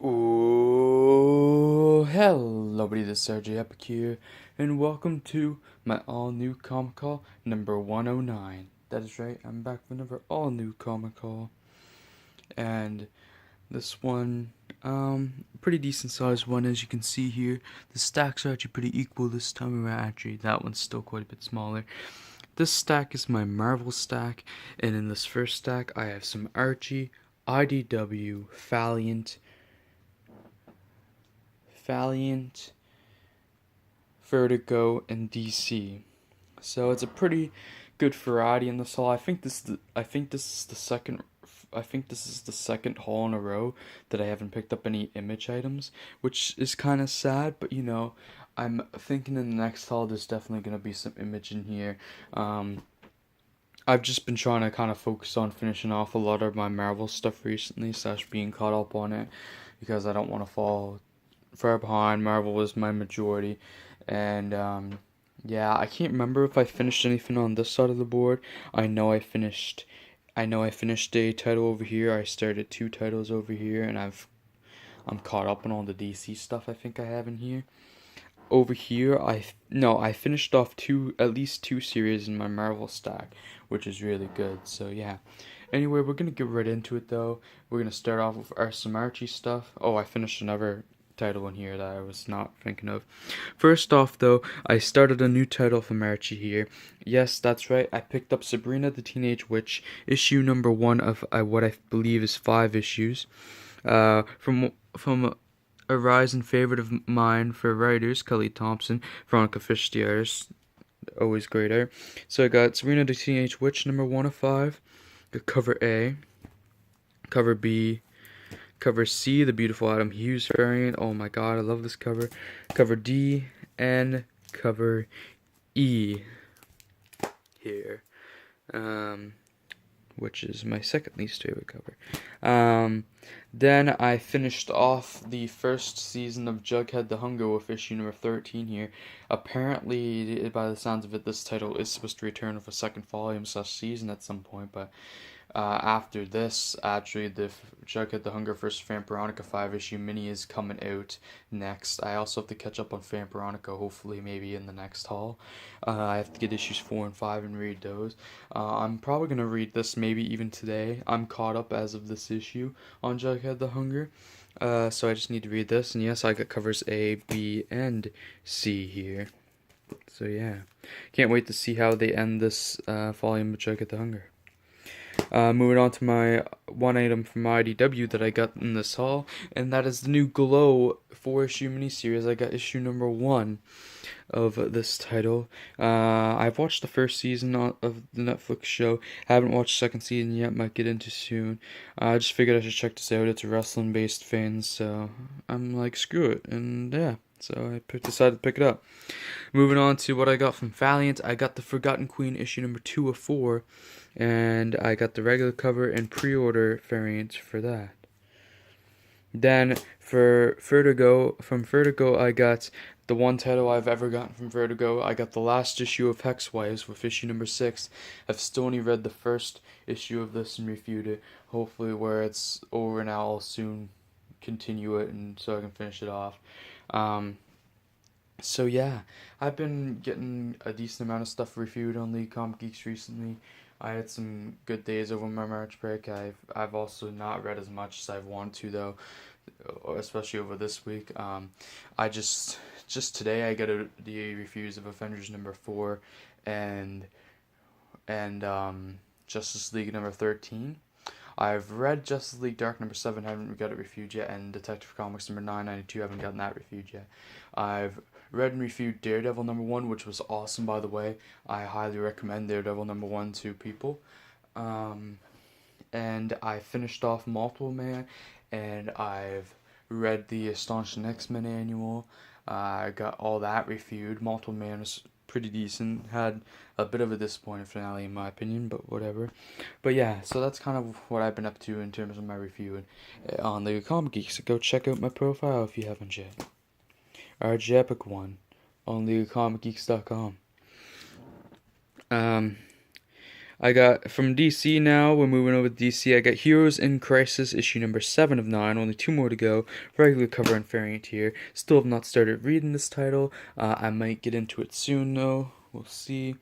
Oh, hello, buddy. This is RJ Epic here, and welcome to my all-new comic call number 109. That is right, I'm back with another all-new comic call, and this one, pretty decent sized one, as you can see here. The stacks are actually pretty equal this time around. Actually, that one's still quite a bit smaller. This stack is my Marvel stack, and in this first stack, I have some Archie, IDW, Valiant, Vertigo, and DC. So it's a pretty good variety in this haul. I think this is the second haul in a row that I haven't picked up any image items, which is kind of sad. But I'm thinking in the next haul there's definitely gonna be some image in here. I've just been trying to kind of focus on finishing off a lot of my Marvel stuff recently, slash being caught up on it, because I don't want to fall far behind. Marvel was my majority, and yeah, I can't remember if I finished anything on this side of the board. I know I finished. I know I finished a title over here. I started two titles over here, and I'm caught up on all the DC stuff I think I have in here. Over here, I finished off at least two series in my Marvel stack, which is really good. So yeah. Anyway, we're gonna get right into it though. We're gonna start off with some Archie stuff. Oh, I finished another title in here that I was not thinking of. First off though, I started a new title from Archie here. Yes, that's right. I picked up Sabrina the Teenage Witch, issue number 1 of what I believe is 5 issues. From a rising favorite of mine for writers, Kelly Thompson, Veronica Fish, the artist, always great art. So I got Sabrina the Teenage Witch number 1 of 5, got cover A, cover B, cover C, the beautiful Adam Hughes variant. Oh my god, I love this cover. Cover D, and cover E here. Which is my second least favorite cover. Then I finished off the first season of Jughead the Hunger with issue number 13 here. Apparently, by the sounds of it, this title is supposed to return with a second volume / season at some point, but after this, actually, the Jughead the Hunger vs. Vampironica 5-issue mini is coming out next. I also have to catch up on Vampironica, hopefully maybe in the next haul. I have to get issues 4 and 5 and read those. I'm probably going to read this maybe even today. I'm caught up as of this issue on Jughead the Hunger. So I just need to read this. And yes, I got covers A, B, and C here. So yeah, can't wait to see how they end this volume of Jughead the Hunger. Moving on to my one item from IDW that I got in this haul, and that is the new Glow 4-issue miniseries. I got issue number 1 of this title. I've watched the first season of the Netflix show. Haven't watched the second season yet. Might get into soon. I just figured I should check this out. It's a wrestling-based fan, so I'm like, screw it, and yeah. So I decided to pick it up. Moving on to what I got from Valiant, I got the Forgotten Queen issue number 2 of 4, and I got the regular cover and pre-order variant for that. Then for Vertigo, from Vertigo, I got the one title I've ever gotten from Vertigo. I got the last issue of Hexwives with issue number 6. I've still only read the first issue of this and reviewed it. Hopefully, where it's over now, I'll soon continue it and so I can finish it off. So yeah, I've been getting a decent amount of stuff reviewed on League Comic Geeks recently. I had some good days over my March break. I've also not read as much as I've wanted to though, especially over this week. I just today I got the reviews of Avengers number 4 and Justice League number 13. I've read Justice League Dark number 7, haven't got it reviewed yet, and Detective Comics number 992, haven't gotten that reviewed yet. I've read and reviewed Daredevil number 1, which was awesome, by the way. I highly recommend Daredevil number 1 to people. And I finished off Multiple Man, and I've read the Astonishing X-Men annual. I got all that reviewed. Multiple Man was pretty decent. Had a bit of a disappointing finale in my opinion, but whatever. But yeah, so that's kind of what I've been up to in terms of my review on the Comic Geeks. So go check out my profile if you haven't yet. RJ Epic 1 on LegalComicGeeks.com. I got from DC now. We're moving over to DC. I got Heroes in Crisis issue number 7 of 9. Only 2 more to go. Regular cover and variant here. Still have not started reading this title. I might get into it soon though. We'll see.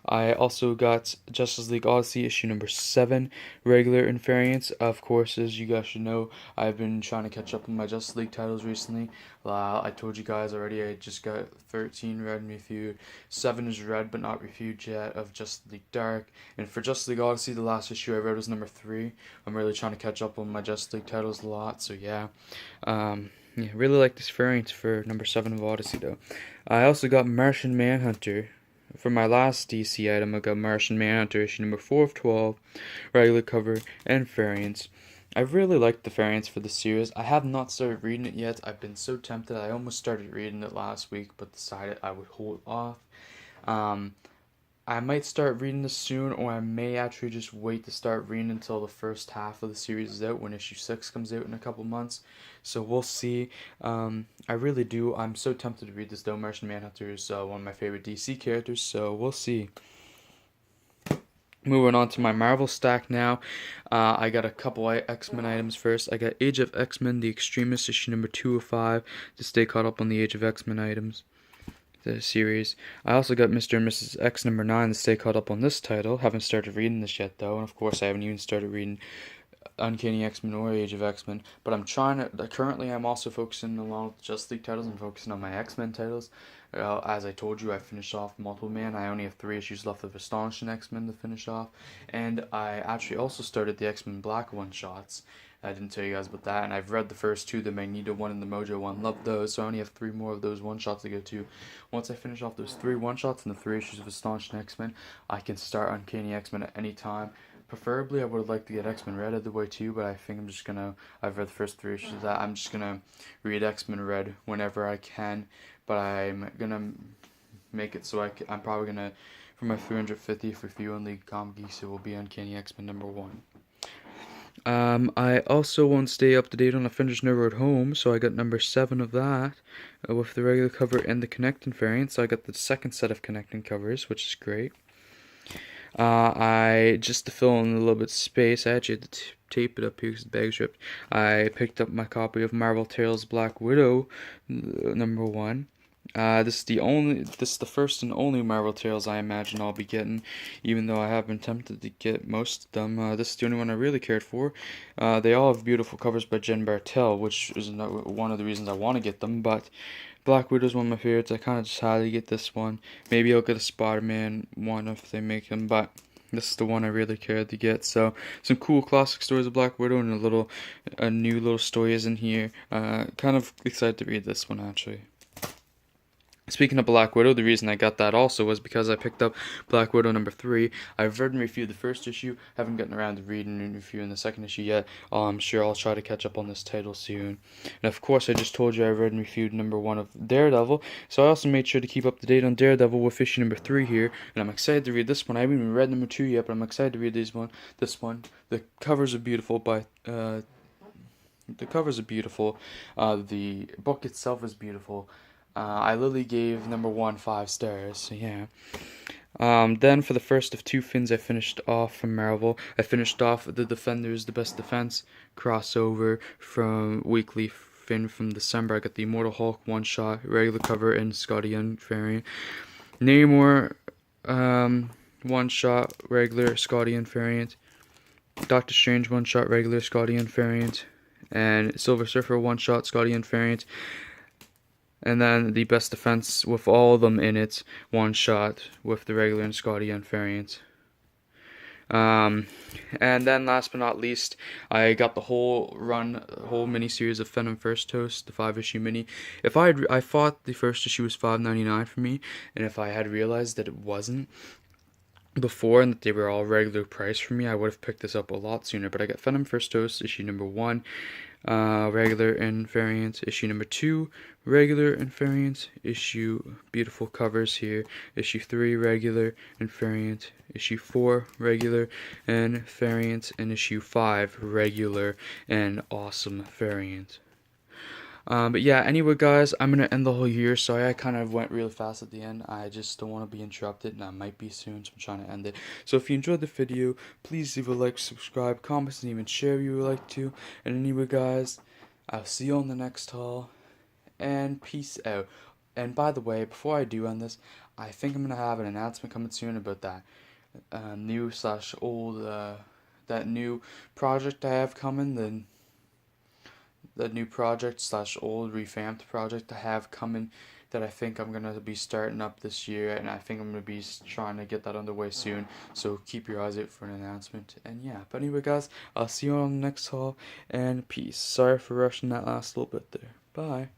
I also got Justice League Odyssey issue number 7, regular and variants. Of course, as you guys should know, I've been trying to catch up on my Justice League titles recently. I told you guys already, I just got 13 read and reviewed. 7 is read but not reviewed yet of Justice League Dark. And for Justice League Odyssey, the last issue I read was number 3. I'm really trying to catch up on my Justice League titles a lot, so yeah. Yeah, really like this variant for number 7 of Odyssey though. I also got Martian Manhunter. For my last DC item, I got Martian Manhunter issue number 4 of 12, regular cover and variants. I really like the variants for the series. I have not started reading it yet. I've been so tempted. I almost started reading it last week, but decided I would hold off. I might start reading this soon, or I may actually just wait to start reading until the first half of the series is out, when issue 6 comes out in a couple months. So we'll see. I really do. I'm so tempted to read this though. Martian Manhunter is one of my favorite DC characters, so we'll see. Moving on to my Marvel stack now. I got a couple X-Men items first. I got Age of X-Men, The Extremists, issue number 2 of 5, to stay caught up on the Age of X-Men items. The series. I also got Mr. and Mrs. X number 9 to stay caught up on this title. Haven't started reading this yet though, and of course I haven't even started reading Uncanny X-Men or Age of X-Men, but I'm trying to, currently I'm also focusing along with Justice League titles. I'm focusing on my X-Men titles. As I told you, I finished off Multiple Man. I only have 3 issues left of Astonishing X-Men to finish off, and I actually also started the X-Men Black one-shots. I didn't tell you guys about that, and I've read the first 2, the Magneto one and the Mojo one. Love those, so I only have 3 more of those one-shots to go to. Once I finish off those 3 one-shots and the 3 issues of Astonishing X-Men, I can start Uncanny X-Men at any time. Preferably, I would have liked to get X-Men Red out of the way too, but I think I'm just gonna, I've read the first 3 issues of that, I'm just gonna read X-Men Red whenever I can, but I'm gonna make it so I'm probably gonna, for my 350th review on League Comic Geeks, it will be Uncanny X-Men number 1. I also want to stay up to date on Avengers No Road Home, so I got number 7 of that with the regular cover and the connecting variant. So I got the second set of connecting covers, which is great. Just to fill in a little bit of space, I actually had to tape it up here because the bag's ripped. I picked up my copy of Marvel Tales Black Widow number 1. This is the first and only Marvel Tales I imagine I'll be getting, even though I have been tempted to get most of them. This is the only one I really cared for. They all have beautiful covers by Jen Bartel, which is one of the reasons I want to get them, but Black Widow is one of my favorites. I kind of just had to get this one. Maybe I'll get a Spider-Man one if they make them, but this is the one I really cared to get. So some cool classic stories of Black Widow and a new little stories in here. Kind of excited to read this one actually. Speaking of Black Widow, the reason I got that also was because I picked up Black Widow number 3. I've read and reviewed the first issue, haven't gotten around to reading and reviewing the second issue yet. I'm sure I'll try to catch up on this title soon. And of course, I just told you I read and reviewed number 1 of Daredevil, so I also made sure to keep up to date on Daredevil with issue number 3 here, and I'm excited to read this one. I haven't even read number 2 yet, but I'm excited to read this one. The covers are beautiful the covers are beautiful. The book itself is beautiful. I literally gave number 1 5 stars, so yeah. Then for the first of 2 fins I finished off from Marvel, I finished off the Defenders, The Best Defense crossover from Weekly Fin from December. I got the Immortal Hulk one-shot, regular cover, and Scotty Young variant. Namor one-shot, regular, Scotty Young variant. Doctor Strange one-shot, regular, Scotty Young variant. And Silver Surfer one-shot, Scotty Young variant. And then the Best Defense with all of them in it, one shot with the regular and Scotty and variant. And then last but not least, I got the whole mini series of Venom First Toast, the 5-issue mini. I thought the first issue was $5.99 for me, and if I had realized that it wasn't before and that they were all regular price for me, I would have picked this up a lot sooner. But I got Venom First Toast, issue number 1, regular and variant, issue number 2, regular and variant, beautiful covers here, issue 3, regular and variant, issue 4, regular and variant, and issue 5, regular and awesome variant. But yeah, anyway, guys, I'm gonna end the whole year. Sorry, I kind of went really fast at the end. I just don't want to be interrupted, and I might be soon, so I'm trying to end it. So if you enjoyed the video, please leave a like, subscribe, comment, and even share if you would like to. And anyway, guys, I'll see you on the next haul, and peace out. And by the way, before I do end this, I think I'm gonna have an announcement coming soon about that new slash old that new project I have coming. The new project slash old revamped project I have coming that I think I'm gonna be starting up this year, and I think I'm gonna be trying to get that underway soon. So keep your eyes out for an announcement. And yeah, but anyway, guys, I'll see you on the next haul, and peace. Sorry for rushing that last little bit there. Bye.